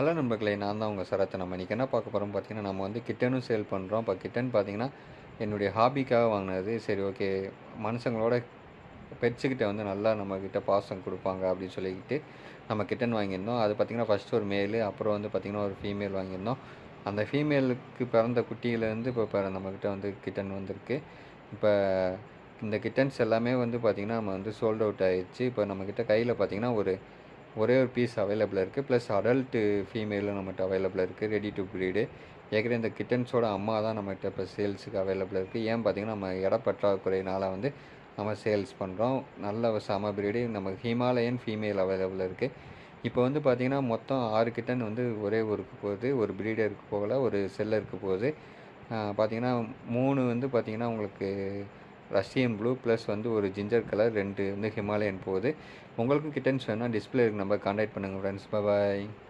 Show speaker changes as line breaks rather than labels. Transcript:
Hello நண்பர்களே! நான் தான் உங்க சரத். நம்ம இன்னைக்கு என்ன பார்க்க போறோம்னு பார்த்தீங்கன்னா, நம்ம வந்து கிட்டனும் சேல் பண்றோம். இப்போ கிட்டன் பார்த்தீங்கன்னா, என்னுடைய ஹாபிக்காக வாங்குனது. சரி ஓகே, மனுஷங்களோட பெட்ஸுக்கிட்ட வந்து நல்லா நம்மகிட்ட பாசம் குடுப்பாங்க அப்படின்னு சொல்லிக்கிட்டு, நம்ம கிட்டன் வாங்கியிருந்தோம். அது பார்த்தீங்கன்னா, ஃபர்ஸ்ட்டு ஒரு மேலு, அப்புறம் வந்து பார்த்தீங்கன்னா, ஒரு ஃபீமேல் வாங்கியிருந்தோம். அந்த ஃபீமேலுக்கு பிறந்த குட்டியிலேருந்து இப்போ நம்மகிட்ட வந்து கிட்டன் வந்திருக்கு. இப்ப இந்த கிட்டன்ஸ் எல்லாமே வந்து பார்த்தீங்கன்னா, நம்ம வந்து சோல்ட் அவுட் ஆயிருச்சு. இப்போ நம்மகிட்ட கையில பார்த்தீங்கன்னா, ஒரே ஒரு பீஸ் அவைலபிளா இருக்குது. ப்ளஸ் அடல்ட்டு ஃபீமேலும் நம்மகிட்ட அவைலபிளா இருக்குது. Ready to breed. ஏற்கனவே இந்த கிட்டன்ஸோட அம்மா தான் நம்மகிட்ட இப்போ சேல்ஸுக்கு அவைலபிளா இருக்குது. ஏன் பார்த்தீங்கன்னா, நம்ம இட பற்றாக்குறையினால வந்து நம்ம சேல்ஸ் பண்ணுறோம். நல்ல செம ப்ரீடு. நமக்கு ஹிமாலயன் ஃபீமேல் அவைலபிளா இருக்குது. இப்போ வந்து பார்த்தீங்கன்னா, மொத்தம் 6 கிட்டன் வந்து ஒரே ஊருக்கு போகுது. ஒரு ப்ரீடருக்கு போகல, ஒரு செல்லருக்கு போகுது. பார்த்தீங்கன்னா, 3 வந்து பார்த்தீங்கன்னா, உங்களுக்கு ரஷ்யன் ப்ளூ ப்ளஸ் வந்து ஒரு ஜிஞ்சர் கலர் 2 வந்து ஹிமாலயன் போகுது. உங்களுக்கும் கிட்டன்ஸ் வேணுனா டிஸ்ப்ளே இருக்க நம்பர் கான்டாக்ட் பண்ணுங்கள் ஃப்ரெண்ட்ஸ். பாய்.